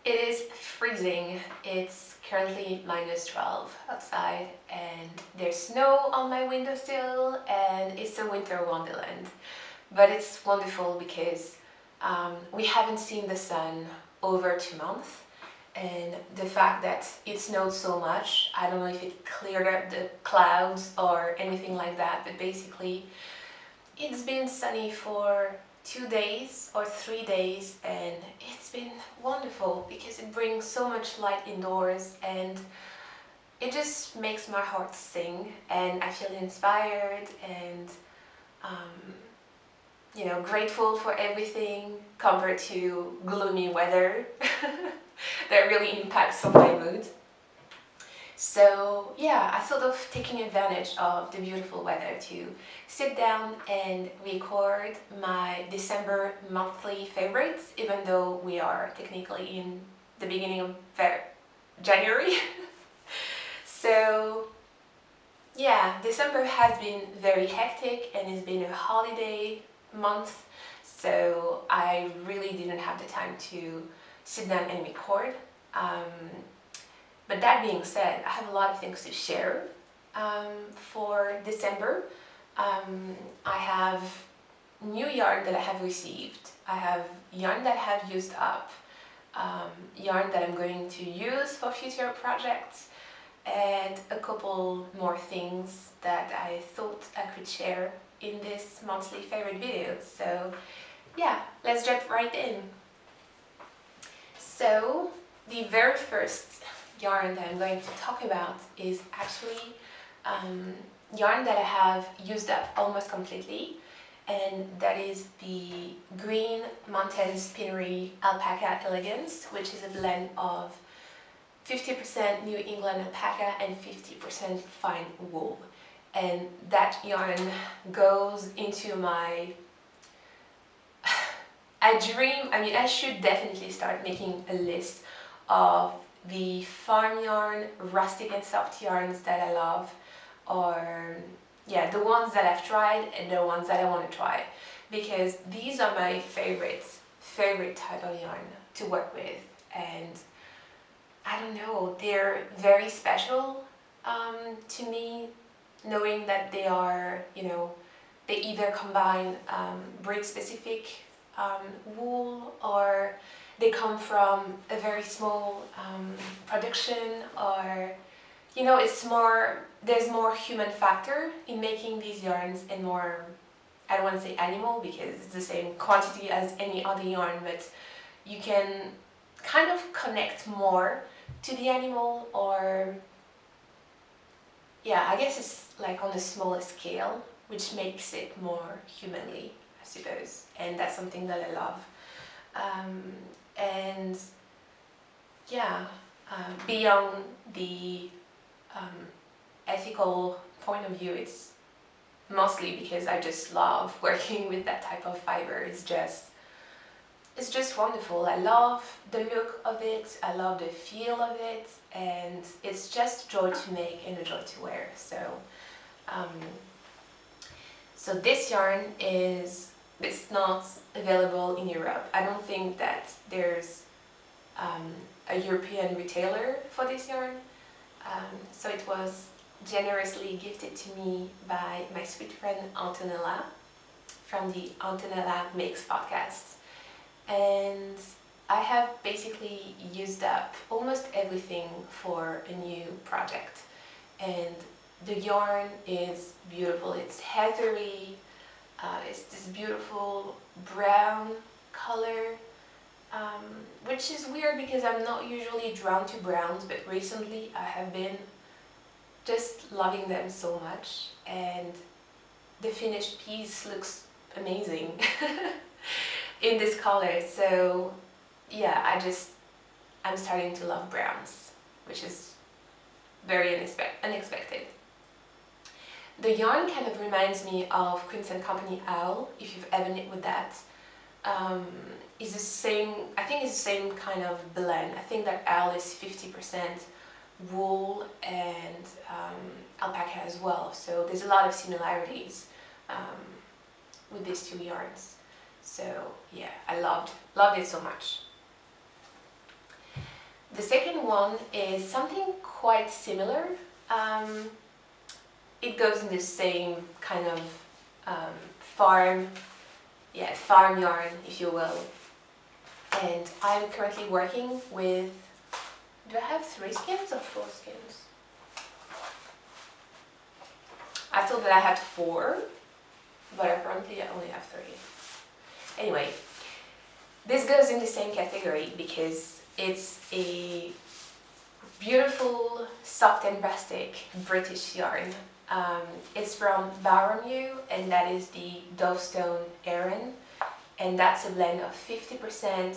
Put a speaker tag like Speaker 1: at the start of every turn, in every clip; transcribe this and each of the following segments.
Speaker 1: It is freezing. It's currently -12 outside and there's snow on my windowsill and it's a winter wonderland. But it's wonderful because we haven't seen the sun over 2 months, and the fact that it snowed so much, I don't know if it cleared up the clouds or anything like that, but basically it's been sunny for 2 days or 3 days, and it's been wonderful because it brings so much light indoors and it just makes my heart sing, and I feel inspired and grateful for everything compared to gloomy weather that really impacts on my mood. So yeah, I thought of taking advantage of the beautiful weather to sit down and record my December monthly favorites, even though we are technically in the beginning of January. So yeah, December has been very hectic and it's been a holiday month, so I really didn't have the time to sit down and record. But that being said, I have a lot of things to share for December. I have new yarn that I have received. I have yarn that I have used up, yarn that I'm going to use for future projects, and a couple more things that I thought I could share in this monthly favorite video. So yeah, let's jump right in. So the very first yarn that I'm going to talk about is actually yarn that I have used up almost completely, and that is the Green Mountain Spinnery Alpaca Elegance, which is a blend of 50% New England alpaca and 50% fine wool. And that yarn goes into my I should definitely start making a list of the farm yarn, rustic and soft yarns that I love, or yeah, the ones that I've tried and the ones that I want to try, because these are my favorite type of yarn to work with, and I don't know, they're very special to me, knowing that they are, they either combine breed specific wool, or they come from a very small production, or there's more human factor in making these yarns, and more, I don't want to say animal because it's the same quantity as any other yarn, but you can kind of connect more to the animal, or yeah, I guess it's like on a smaller scale, which makes it more humanly, I suppose, and that's something that I love. And yeah, beyond the ethical point of view, it's mostly because I just love working with that type of fiber. It's just wonderful. I love the look of it, I love the feel of it, and it's just a joy to make and a joy to wear. So this yarn it's not available in Europe. I don't think that there's a European retailer for this yarn. So it was generously gifted to me by my sweet friend Antonella from the Antonella Makes podcast. And I have basically used up almost everything for a new project. And the yarn is beautiful. It's heathery. It's this beautiful brown color, which is weird because I'm not usually drawn to browns, but recently I have been just loving them so much, and the finished piece looks amazing in this color. So yeah, I'm starting to love browns, which is very unexpected. The yarn kind of reminds me of Quince & Company Owl, if you've ever knit with that. It's the same, I think it's the same kind of blend. I think that Owl is 50% wool and alpaca as well, so there's a lot of similarities with these two yarns. So yeah, I loved it so much. The second one is something quite similar. Um, it goes in the same kind of farm yarn, if you will. And I'm currently working with, do I have 3 skins or 4 skins? I thought that I had 4, but apparently I only have 3. Anyway, this goes in the same category because it's a beautiful, soft and rustic British yarn. It's from blabber, and that is the Dovestone Aran, and that's a blend of 50%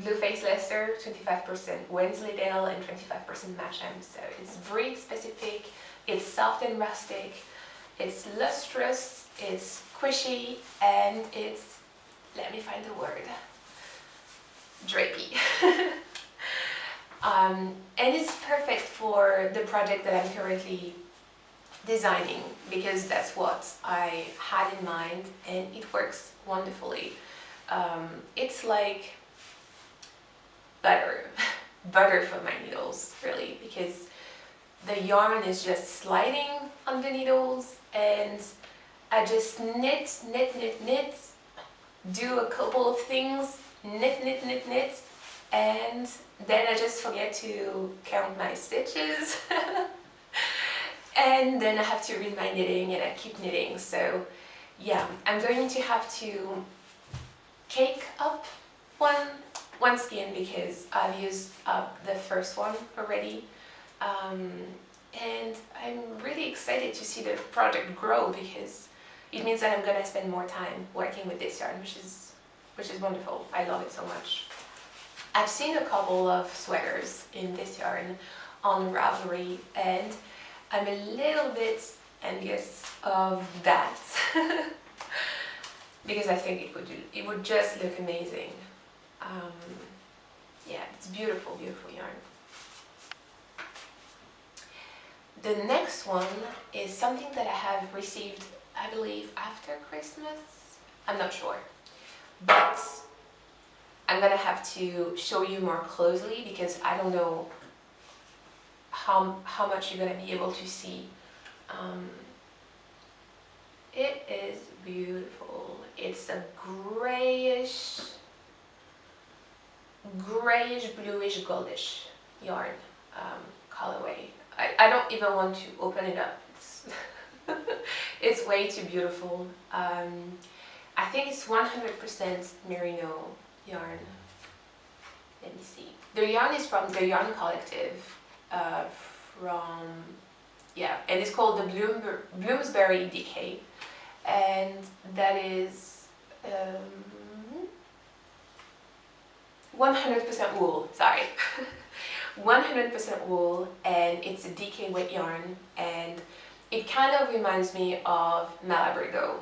Speaker 1: blue face Leicester, 25% Wensleydale, and 25% Masham. So it's breed specific, it's soft and rustic, it's lustrous, it's squishy, and it's, let me find the word, drapey. And it's perfect for the project that I'm currently designing, because that's what I had in mind, and it works wonderfully. It's like butter, butter for my needles, really, because the yarn is just sliding on the needles, and I just knit, do a couple of things, knit, and then I just forget to count my stitches. And then I have to read my knitting, and I keep knitting. So yeah, I'm going to have to cake up one skin because I've used up the first one already. And I'm really excited to see the project grow, because it means that I'm gonna spend more time working with this yarn, which is wonderful. I love it so much. I've seen a couple of sweaters in this yarn on Ravelry, and I'm a little bit envious of that because I think it would just look amazing. Yeah, it's beautiful, beautiful yarn. The next one is something that I have received, I believe, after Christmas. I'm not sure, but I'm gonna have to show you more closely because I don't know how much you're gonna be able to see. It is beautiful. It's a grayish, bluish, goldish yarn colorway. I don't even want to open it up. It's way too beautiful. I think it's 100% merino yarn. Let me see. The yarn is from the Yarn Collective, and it's called the Bloomsbury Decay, and that is 100% wool. Sorry. 100% wool, and it's a DK wet yarn, and it kind of reminds me of Malabrigo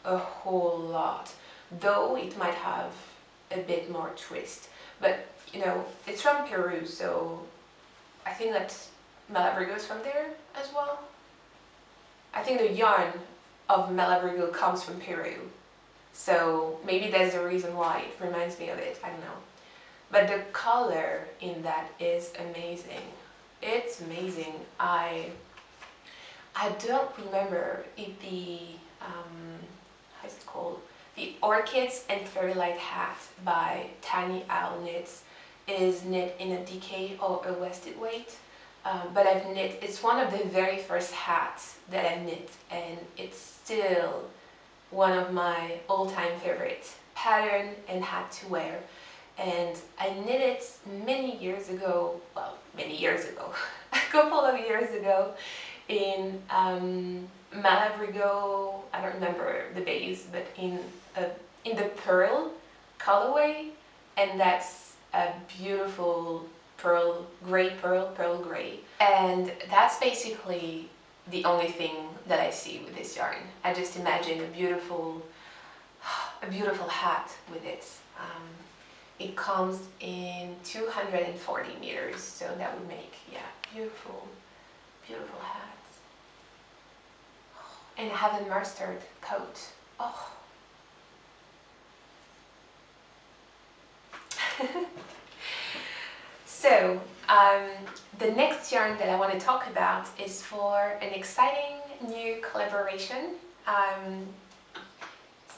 Speaker 1: a whole lot, though it might have a bit more twist. But you know, it's from Peru, so I think that Malabrigo is from there as well. I think the yarn of Malabrigo comes from Peru, so maybe that's the reason why it reminds me of it. I don't know. But the color in that is amazing. It's amazing. I don't remember if the how's it called? The Orchids and Fairy Light hat by Tiny Owl Knits is knit in a DK or a worsted weight. But I've knit, it's one of the very first hats that I've knit, and it's still one of my all-time favorite pattern and hat to wear. And I knit it many years ago, a couple of years ago in Malabrigo, I don't remember the base, but in the pearl colorway, and that's a beautiful pearl gray, and that's basically the only thing that I see with this yarn. I just imagine a beautiful hat with it. It comes in 240 meters, so that would make, yeah, beautiful hat. And I have a mustard coat. Oh. So, the next yarn that I want to talk about is for an exciting new collaboration.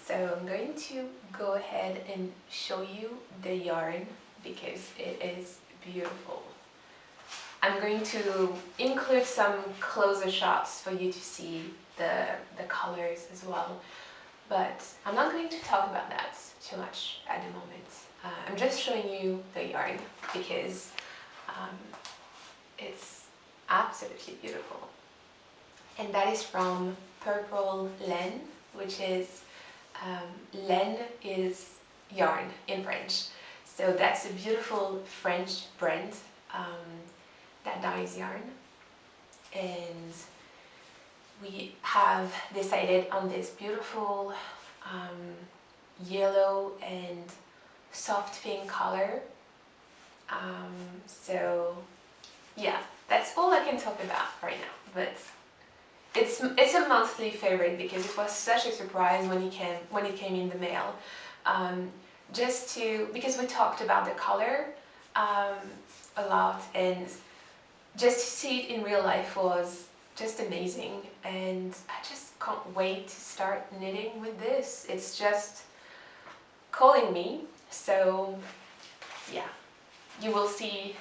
Speaker 1: So I'm going to go ahead and show you the yarn because it is beautiful. I'm going to include some closer shots for you to see the colors as well, but I'm not going to talk about that too much at the moment. I'm just showing you the yarn because it's absolutely beautiful. And that is from Purple Laine, which is, laine is yarn in French. So that's a beautiful French brand that dyes yarn. And we have decided on this beautiful yellow and soft pink color. So yeah, that's all I can talk about right now, but it's a monthly favorite because it was such a surprise when it came in the mail. Because we talked about the color a lot, and just to see it in real life was just amazing, and I just can't wait to start knitting with this. It's just calling me. So yeah, you will see.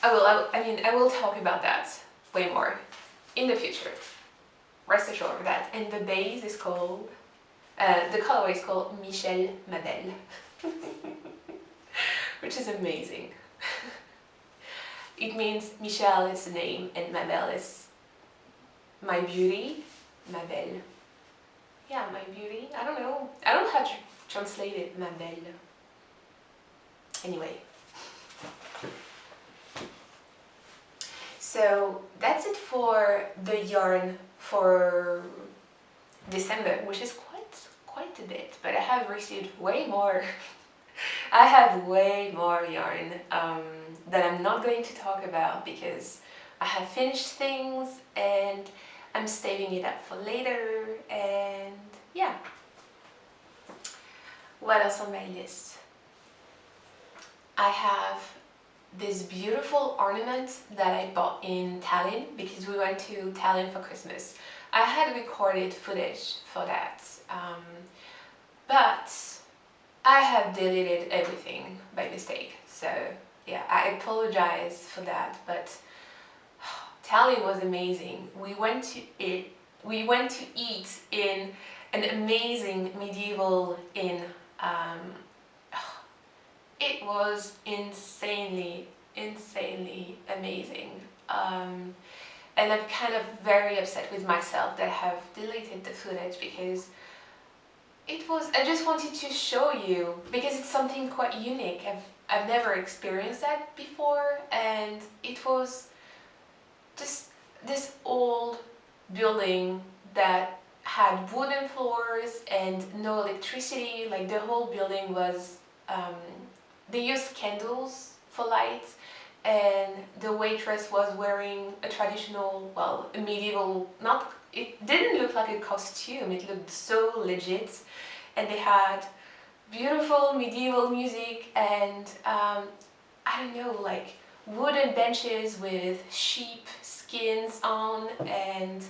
Speaker 1: I will talk about that way more in the future. Rest assured of that. And the base is called, the colorway is called Michel Ma Belle, which is amazing. It means Michel is the name and Ma Belle is my beauty. Ma Belle. Yeah, my beauty. I don't know. I don't know how to translate it. Ma Belle. Anyway. So that's it for the yarn for December, which is quite a bit, but I have received way more. I have way more yarn that I'm not going to talk about because I have finished things and I'm saving it up for later, and yeah. What else on my list? I have this beautiful ornament that I bought in Tallinn because we went to Tallinn for Christmas. I had recorded footage for that, but I have deleted everything by mistake. So yeah, I apologize for that, but Tallinn was amazing. We went to eat in an amazing medieval inn. It was insanely amazing. And I'm kind of very upset with myself that I have deleted the footage because I just wanted to show you because it's something quite unique. I've never experienced that before, and it was just this old building that had wooden floors and no electricity. Like the whole building was, they used candles for lights, and the waitress was wearing a traditional, well, a medieval, it didn't look like a costume, it looked so legit, and they had beautiful medieval music and, I don't know, like wooden benches with sheep skins on, and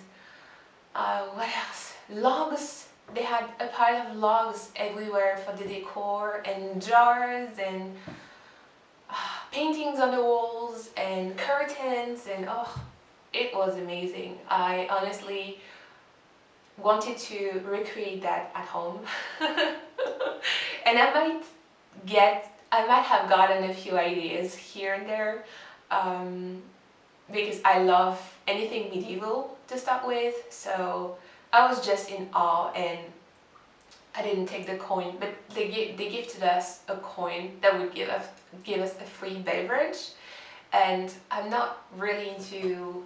Speaker 1: what else? Logs. They had a pile of logs everywhere for the decor, and jars, and paintings on the walls, and curtains, and oh, it was amazing. I honestly wanted to recreate that at home. And I might have gotten a few ideas here and there, because I love anything medieval to start with, so I was just in awe, and I didn't take the coin, but they gifted us a coin that would give us a free beverage, and I'm not really into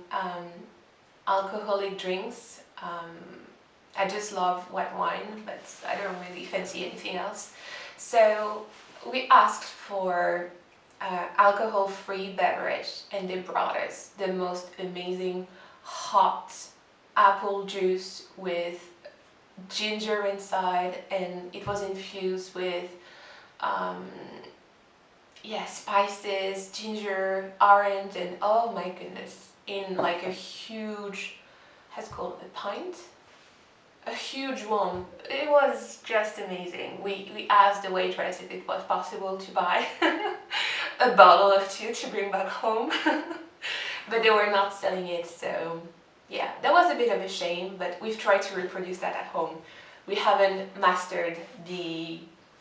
Speaker 1: alcoholic drinks. I just love white wine, but I don't really fancy anything else. So we asked for alcohol-free beverage, and they brought us the most amazing hot apple juice with ginger inside, and it was infused with yeah, spices, ginger, orange, and oh my goodness, in like a huge, how's it called, a pint? A huge one. It was just amazing. We asked the waitress if it was possible to buy a bottle of two to bring back home, but they were not selling it, so yeah, that was a bit of a shame, but we've tried to reproduce that at home. We haven't mastered the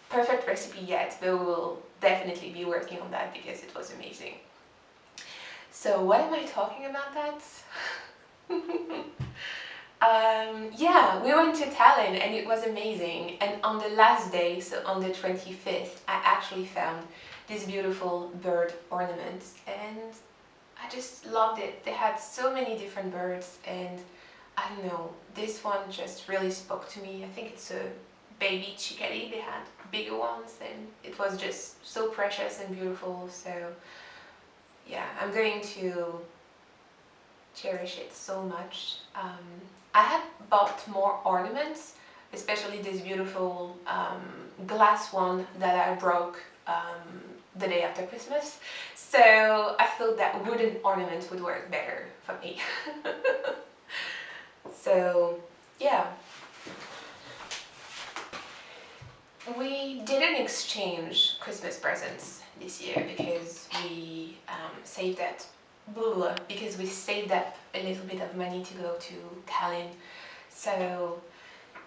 Speaker 1: perfect recipe yet, but we will definitely be working on that because it was amazing. So what am I talking about that? Yeah, we went to Tallinn and it was amazing. And on the last day, so on the 25th, I actually found this beautiful bird ornament and I just loved it. They had so many different birds and I don't know, this one just really spoke to me. I think it's a baby chickadee. They had bigger ones and it was just so precious and beautiful. So yeah, I'm going to cherish it so much. I had bought more ornaments, especially this beautiful glass one that I broke the day after Christmas. So I thought that wooden ornaments would work better for me. So yeah, we didn't exchange Christmas presents this year because we saved up. Because we saved up a little bit of money to go to Tallinn. So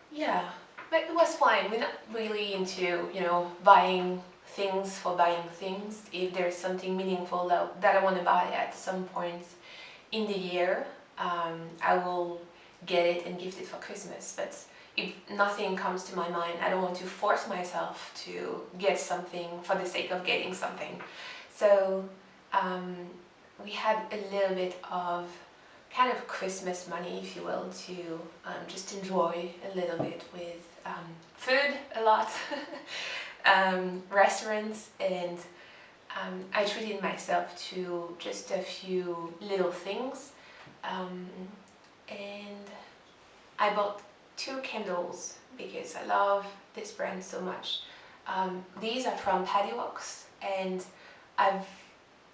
Speaker 1: yeah, but it was fine. We're not really into, buying things for buying things. If there's something meaningful that I want to buy at some point in the year, I will get it and gift it for Christmas. But if nothing comes to my mind, I don't want to force myself to get something for the sake of getting something. So we had a little bit of kind of Christmas money, if you will, to just enjoy a little bit with food a lot, restaurants, and I treated myself to just a few little things, and I bought 2 candles because I love this brand so much. These are from Paddy Wax, and I've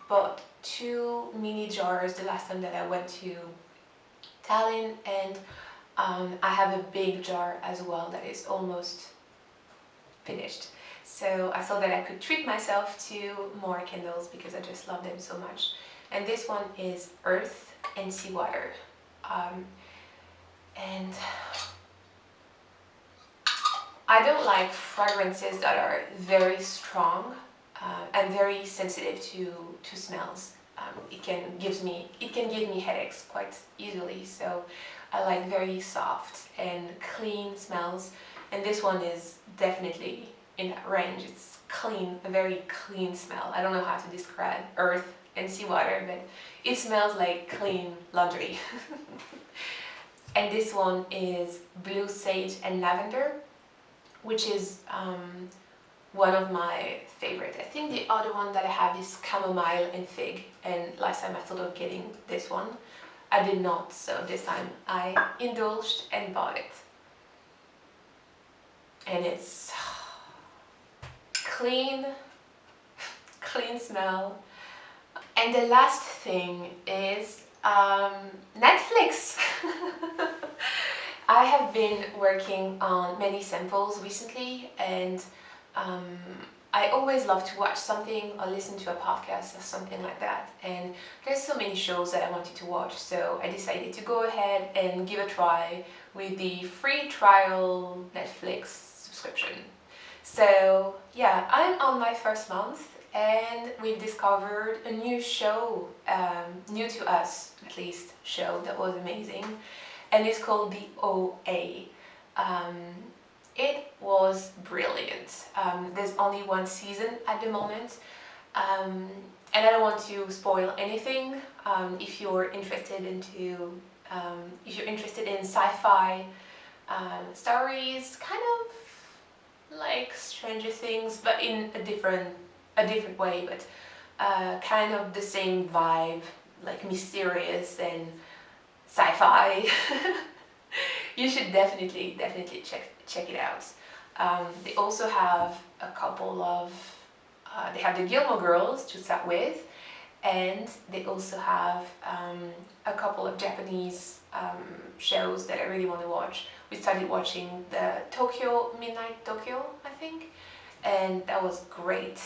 Speaker 1: bought 2 mini jars the last time that I went to Tallinn, and I have a big jar as well that is almost finished. So I thought that I could treat myself to more candles because I just love them so much. And this one is Earth and Seawater. And I don't like fragrances that are very strong. I'm very sensitive to smells. It can give me headaches quite easily. So I like very soft and clean smells, and this one is definitely in that range. It's clean, a very clean smell. I don't know how to describe Earth and Seawater, but it smells like clean laundry. And this one is Blue Sage and Lavender, which is one of my favorite. I think the other one that I have is Chamomile and Fig, and last time I thought of getting this one. I did not, so this time I indulged and bought it. And it's clean smell. And the last thing is Netflix. I have been working on many samples recently, and I always love to watch something or listen to a podcast or something like that, and there's so many shows that I wanted to watch, so I decided to go ahead and give a try with the free trial Netflix subscription. So yeah, I'm on my first month and we've discovered a new show, new to us at least, show that was amazing, and it's called The OA. It was brilliant. There's only 1 season at the moment, and I don't want to spoil anything. If you're interested in sci-fi stories, kind of like Stranger Things, but in a different way, but kind of the same vibe, like mysterious and sci-fi. You should definitely check it out. They also have a couple of they have the Gilmore Girls to start with, and they also have a couple of Japanese shows that I really want to watch. We started watching the Midnight Tokyo, I think, and that was great,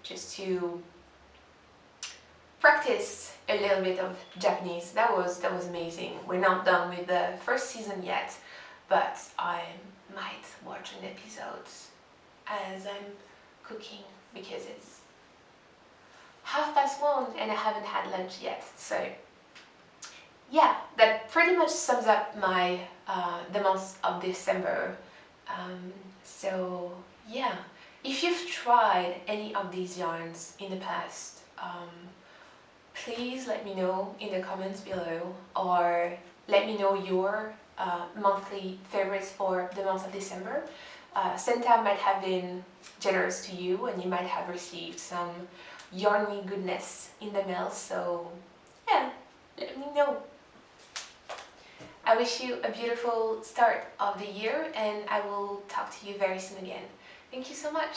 Speaker 1: just to practice a little bit of Japanese. That was amazing. We're not done with the first season yet, but I might watch an episode as I'm cooking because it's 1:30 and I haven't had lunch yet. So yeah, that pretty much sums up my the month of December. So yeah, if you've tried any of these yarns in the past, please let me know in the comments below, or let me know your monthly favorites for the month of December. Santa might have been generous to you and you might have received some yarny goodness in the mail, so yeah, let me know. I wish you a beautiful start of the year, and I will talk to you very soon again. Thank you so much.